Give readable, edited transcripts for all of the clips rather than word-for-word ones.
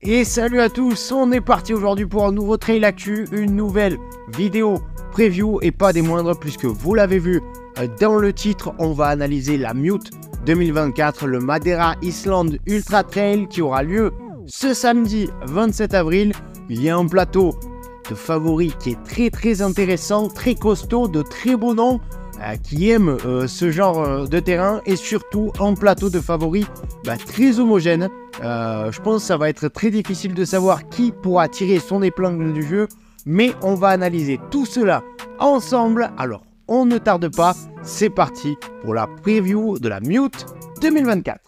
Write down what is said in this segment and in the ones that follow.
Et salut à tous, on est parti aujourd'hui pour un nouveau Trail Actu, une nouvelle vidéo preview et pas des moindres puisque vous l'avez vu dans le titre, on va analyser la Mute 2024, le Madeira Island Ultra Trail qui aura lieu ce samedi 27 avril. Il y a un plateau de favoris qui est très intéressant, très costaud, de très beaux noms qui aiment ce genre de terrain et surtout un plateau de favoris très homogène. Je pense que ça va être très difficile de savoir qui pourra tirer son épingle du jeu, mais on va analyser tout cela ensemble. Alors, on ne tarde pas, c'est parti pour la preview de la Mute 2024.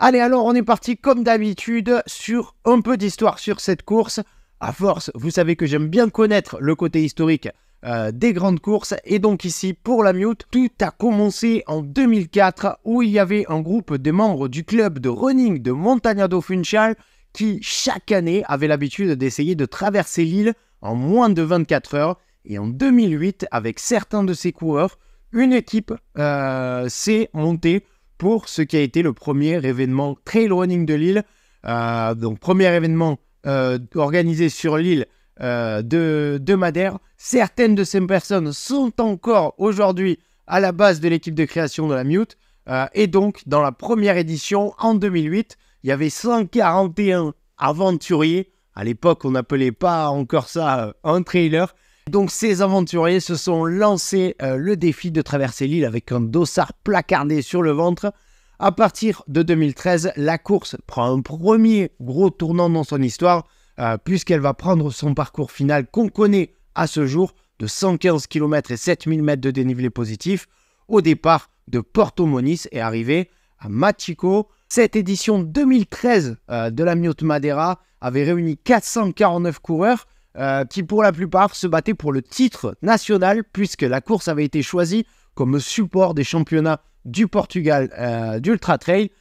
Allez, alors on est parti comme d'habitude sur un peu d'histoire sur cette course. À force, vous savez que j'aime bien connaître le côté historique des grandes courses. Et donc ici, pour la Mute, tout a commencé en 2004 où il y avait un groupe de membres du club de running de Montagnardo Funchal qui, chaque année, avait l'habitude d'essayer de traverser l'île en moins de 24 heures. Et en 2008, avec certains de ces coureurs, une équipe s'est montée pour ce qui a été le premier événement trail running de l'île. Donc, premier événement organisé sur l'île de Madère. Certaines de ces personnes sont encore aujourd'hui à la base de l'équipe de création de la Mute. Et donc, dans la première édition, en 2008, il y avait 141 aventuriers. À l'époque, on n'appelait pas encore ça un trailer. Donc ces aventuriers se sont lancés le défi de traverser l'île avec un dossard placardé sur le ventre. À partir de 2013, la course prend un premier gros tournant dans son histoire puisqu'elle va prendre son parcours final qu'on connaît à ce jour de 115 km et 7000 mètres de dénivelé positif au départ de Porto Moniz et arriver à Machico. Cette édition 2013 de la Mute Madeira avait réuni 449 coureurs qui pour la plupart se battaient pour le titre national puisque la course avait été choisie comme support des championnats du Portugal d'Ultra Trail,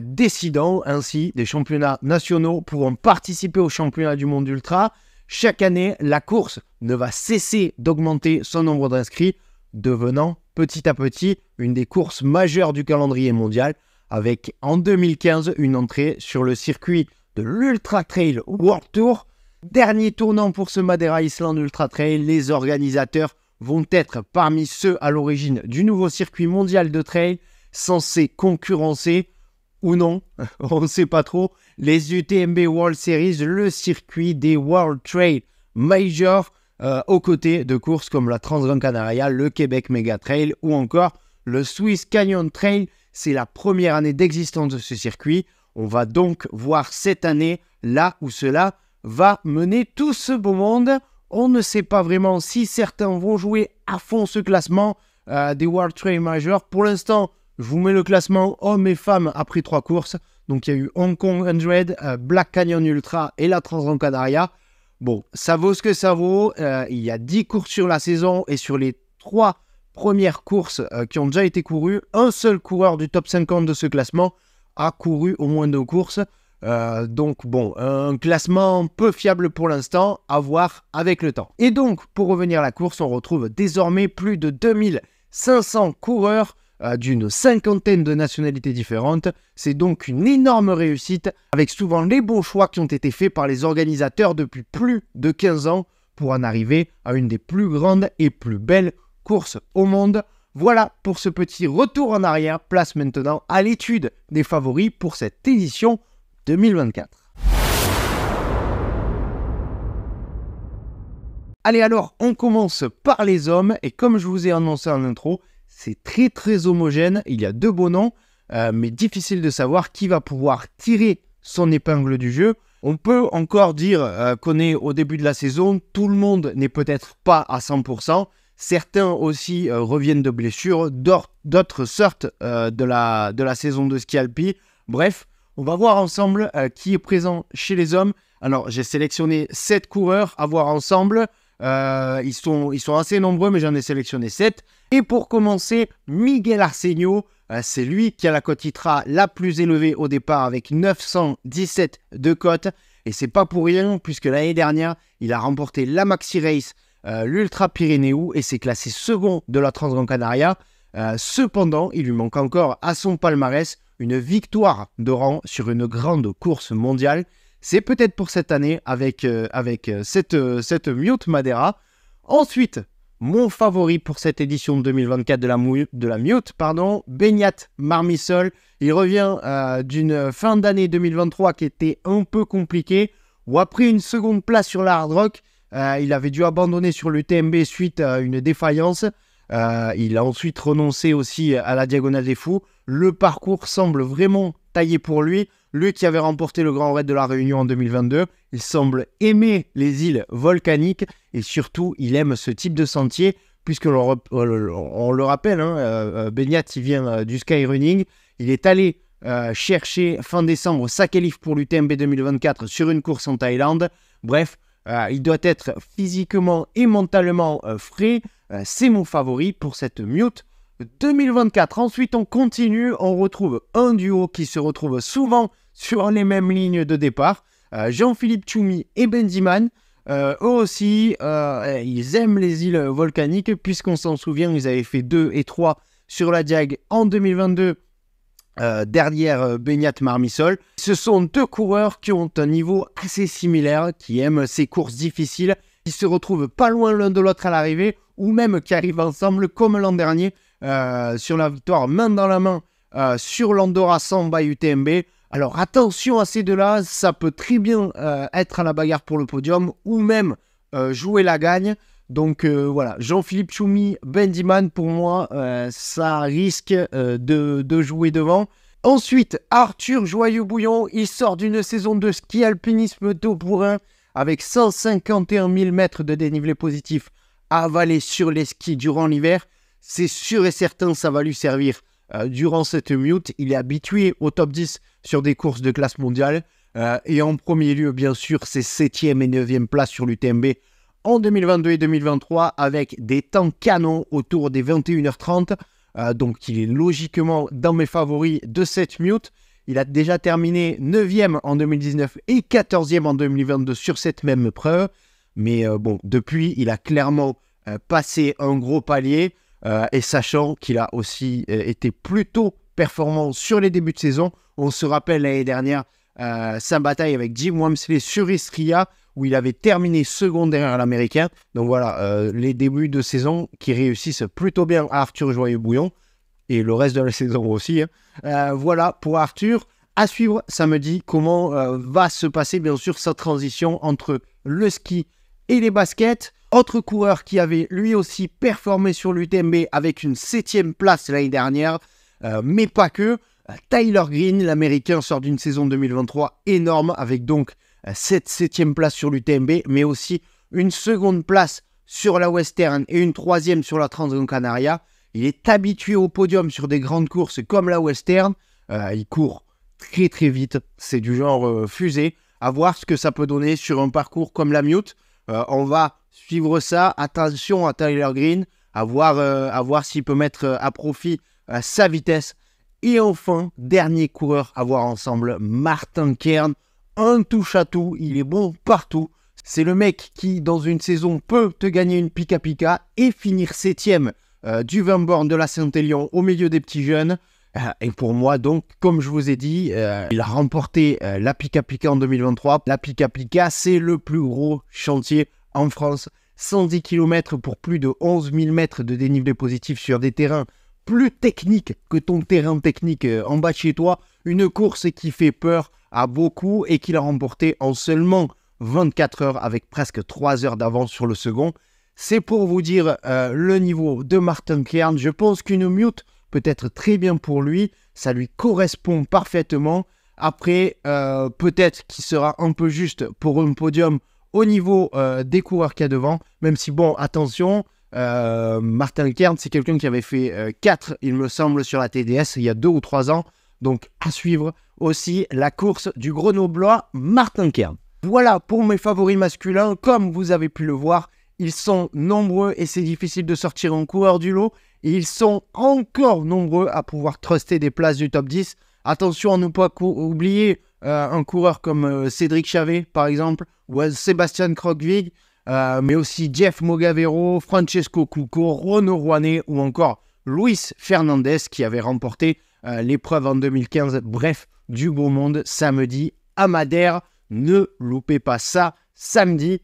décidant ainsi des championnats nationaux pourront participer aux championnats du monde d'Ultra. Chaque année, la course ne va cesser d'augmenter son nombre d'inscrits, devenant petit à petit une des courses majeures du calendrier mondial, avec en 2015 une entrée sur le circuit de l'Ultra Trail World Tour. Dernier tournant pour ce Madeira Island Ultra Trail, les organisateurs vont être parmi ceux à l'origine du nouveau circuit mondial de trail, censé concurrencer, ou non, on ne sait pas trop, les UTMB World Series, le circuit des World Trail Major, aux côtés de courses comme la Transgran Canaria, le Québec Mega Trail ou encore le Swiss Canyon Trail. C'est la première année d'existence de ce circuit. On va donc voir cette année là où cela va mener tout ce beau monde. On ne sait pas vraiment si certains vont jouer à fond ce classement des World Trail Major. Pour l'instant, je vous mets le classement hommes et femmes après 3 courses. Donc il y a eu Hong Kong 100, Black Canyon Ultra et la Transgran Canaria. Bon, ça vaut ce que ça vaut. Il y a 10 courses sur la saison et sur les 3 premières courses qui ont déjà été courues, un seul coureur du top 50 de ce classement a couru au moins 2 courses. Donc bon, un classement peu fiable pour l'instant, à voir avec le temps. Et donc, pour revenir à la course, on retrouve désormais plus de 2500 coureurs d'une cinquantaine de nationalités différentes. C'est donc une énorme réussite, avec souvent les bons choix qui ont été faits par les organisateurs depuis plus de 15 ans pour en arriver à une des plus grandes et plus belles courses au monde. Voilà pour ce petit retour en arrière. Place maintenant à l'étude des favoris pour cette édition 2024. Allez, alors, on commence par les hommes. Et comme je vous ai annoncé en intro, c'est très homogène. Il y a 2 beaux noms, mais difficile de savoir qui va pouvoir tirer son épingle du jeu. On peut encore dire qu'on est au début de la saison. Tout le monde n'est peut-être pas à 100%. Certains aussi reviennent de blessures. D'autres sortent de la saison de ski alpi. Bref, on va voir ensemble qui est présent chez les hommes. Alors, j'ai sélectionné 7 coureurs à voir ensemble. Ils sont assez nombreux, mais j'en ai sélectionné 7. Et pour commencer, Miguel Arceño, c'est lui qui a la cote ITRA la plus élevée au départ avec 917 de cote. Et c'est pas pour rien, puisque l'année dernière, il a remporté la Maxi Race, l'Ultra Pyrénéo, et s'est classé second de la Transgran Canaria. Cependant, il lui manque encore à son palmarès une victoire de rang sur une grande course mondiale. C'est peut-être pour cette année avec cette Mute Madeira. Ensuite, mon favori pour cette édition 2024 de la Mute, Beñat Marmisol. Il revient d'une fin d'année 2023 qui était un peu compliquée, où après une seconde place sur la Hard Rock, il avait dû abandonner sur l'UTMB suite à une défaillance. Il a ensuite renoncé aussi à la Diagonale des Fous. Le parcours semble vraiment taillé pour lui. Lui qui avait remporté le Grand Raid de la Réunion en 2022, il semble aimer les îles volcaniques et surtout, il aime ce type de sentier puisque on le rappelle, Beñat, il vient du skyrunning. Il est allé chercher fin décembre sa qualif pour l'UTMB 2024 sur une course en Thaïlande. Bref, il doit être physiquement et mentalement frais. C'est mon favori pour cette Mute 2024. Ensuite, on continue. On retrouve un duo qui se retrouve souvent sur les mêmes lignes de départ. Jean-Philippe Tchoumi et Bendiman. Eux aussi, ils aiment les îles volcaniques, puisqu'on s'en souvient, ils avaient fait 2 et 3 sur la Diag en 2022, derrière Beñat Marmisol. Ce sont deux coureurs qui ont un niveau assez similaire, qui aiment ces courses difficiles, qui se retrouvent pas loin l'un de l'autre à l'arrivée, ou même qui arrivent ensemble, comme l'an dernier, sur la victoire main dans la main sur l'Andorra Samba UTMB. Alors attention à ces deux-là, ça peut très bien être à la bagarre pour le podium ou même jouer la gagne. Donc voilà, Jean-Philippe Tchoumi, Bendiman, pour moi, ça risque de jouer devant. Ensuite, Arthur Joyeux-Bouillon, il sort d'une saison de ski alpinisme 2 pour 1 avec 151 000 mètres de dénivelé positif à avaler sur les skis durant l'hiver. C'est sûr et certain, ça va lui servir durant cette Mute. Il est habitué au top 10 sur des courses de classe mondiale. Et en premier lieu, bien sûr, c'est 7e et 9e place sur l'UTMB en 2022 et 2023 avec des temps canons autour des 21h30. Donc, il est logiquement dans mes favoris de cette Mute. Il a déjà terminé 9e en 2019 et 14e en 2022 sur cette même preuve. Mais bon, depuis, il a clairement passé un gros palier. Et sachant qu'il a aussi été plutôt performant sur les débuts de saison. On se rappelle l'année dernière sa bataille avec Jim Walmsley sur Istria, où il avait terminé second derrière l'Américain. Donc voilà, les débuts de saison qui réussissent plutôt bien à Arthur Joyeux-Bouillon. Et le reste de la saison aussi. Voilà pour Arthur. À suivre samedi, comment va se passer bien sûr sa transition entre le ski et les baskets. Autre coureur qui avait lui aussi performé sur l'UTMB avec une 7e place l'année dernière, mais pas que. Tyler Green, l'Américain, sort d'une saison 2023 énorme avec donc cette 7e place sur l'UTMB, mais aussi une seconde place sur la Western et une 3e sur la Transgran Canaria. Il est habitué au podium sur des grandes courses comme la Western. Il court très très vite, c'est du genre fusée. À voir ce que ça peut donner sur un parcours comme la Mute. On va suivre ça. Attention à Tyler Green, à voir s'il peut mettre à profit sa vitesse. Et enfin, dernier coureur à voir ensemble, Martin Kern, un touche-à-tout, il est bon partout. C'est le mec qui, dans une saison, peut te gagner une Pika-Pika et finir 7e du Vanborn de la Saint-Élion au milieu des petits jeunes. Et pour moi, donc, comme je vous ai dit, il a remporté la Pika-Pika en 2023. La Pika-Pika, c'est le plus gros chantier en France. 110 km pour plus de 11 000 mètres de dénivelé positif sur des terrains plus techniques que ton terrain technique en bas de chez toi. Une course qui fait peur à beaucoup et qu'il a remporté en seulement 24 heures avec presque 3 heures d'avance sur le second. C'est pour vous dire le niveau de Martin Kern. Je pense qu'une Mute peut être très bien pour lui. Ça lui correspond parfaitement. Après, peut-être qu'il sera un peu juste pour un podium au niveau des coureurs qu'il y a devant. Même si, bon, attention, Martin Kern, c'est quelqu'un qui avait fait 4, il me semble, sur la TDS il y a 2 ou 3 ans. Donc, à suivre aussi la course du Grenoblois Martin Kern. Voilà pour mes favoris masculins. Comme vous avez pu le voir, ils sont nombreux et c'est difficile de sortir un coureur du lot. Et ils sont encore nombreux à pouvoir truster des places du top 10. Attention à ne pas oublier un coureur comme Cédric Chavet, par exemple, ou Sébastien Krogvig, mais aussi Jeff Mogavero, Francesco Cucco, Renaud Rouanet ou encore Luis Fernandez qui avait remporté l'épreuve en 2015. Bref, du beau monde samedi à Madère. Ne loupez pas ça samedi.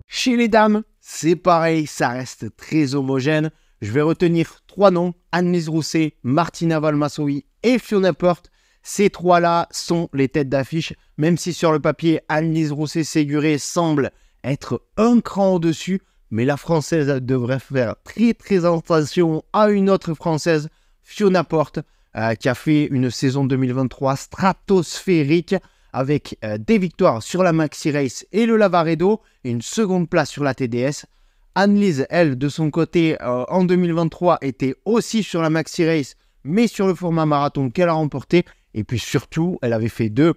Chez les dames, c'est pareil, ça reste très homogène. Je vais retenir 3 noms, Anne-Lise Rousset, Martina Valmasoui et Fiona Porte. Ces 3-là sont les têtes d'affiche, même si sur le papier, Anne-Lise Rousset-Séguré semble être un cran au-dessus, mais la Française devrait faire très attention à une autre Française, Fiona Porte, qui a fait une saison 2023 stratosphérique, avec des victoires sur la Maxi Race et le Lavaredo, et une seconde place sur la TDS. Anne-Lise, elle, de son côté, en 2023, était aussi sur la Maxi Race, mais sur le format marathon qu'elle a remporté. Et puis surtout, elle avait fait 2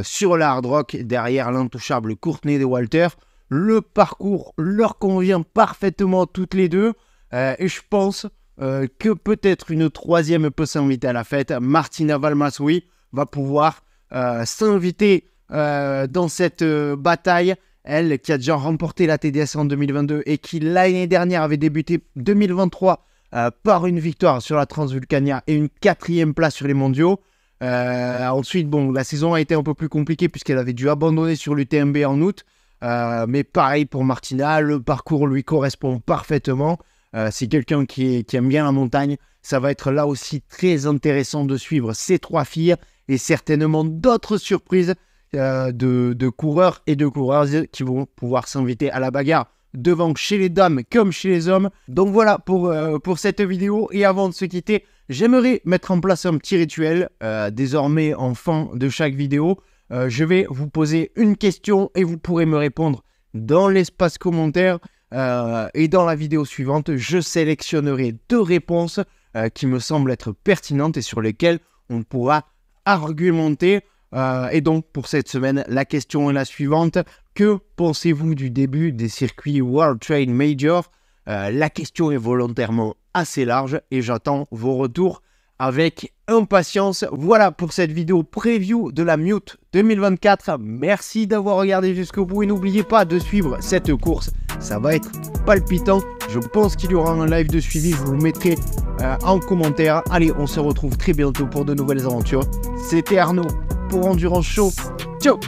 sur la Hard Rock, derrière l'intouchable Courtney Dauwalter. Le parcours leur convient parfaitement toutes les deux. Et je pense que peut-être une 3e peut s'inviter à la fête. Martina Valmasoui va pouvoir s'inviter dans cette bataille. Elle qui a déjà remporté la TDS en 2022 et qui l'année dernière avait débuté 2023 par une victoire sur la Transvulcania et une 4e place sur les mondiaux. Ensuite, bon, la saison a été un peu plus compliquée puisqu'elle avait dû abandonner sur l'UTMB en août. Mais pareil pour Martina, le parcours lui correspond parfaitement. C'est quelqu'un qui aime bien la montagne. Ça va être là aussi très intéressant de suivre ces 3 filles et certainement d'autres surprises de coureurs et de coureuses qui vont pouvoir s'inviter à la bagarre devant chez les dames comme chez les hommes. Donc voilà pour cette vidéo. Et avant de se quitter, j'aimerais mettre en place un petit rituel. Désormais, en fin de chaque vidéo, je vais vous poser une question et vous pourrez me répondre dans l'espace commentaire. Et dans la vidéo suivante, je sélectionnerai 2 réponses qui me semblent être pertinentes et sur lesquelles on pourra argumenter. Et donc pour cette semaine, la question est la suivante. Que pensez-vous du début des circuits World Trail Major? La question est volontairement assez large et j'attends vos retours avec impatience. Voilà pour cette vidéo preview de la Mute 2024. Merci d'avoir regardé jusqu'au bout et n'oubliez pas de suivre cette course. Ça va être palpitant. Je pense qu'il y aura un live de suivi. Je vous le mettrai en commentaire. Allez, on se retrouve très bientôt pour de nouvelles aventures. C'était Arnaud pour Endurance Show. Ciao!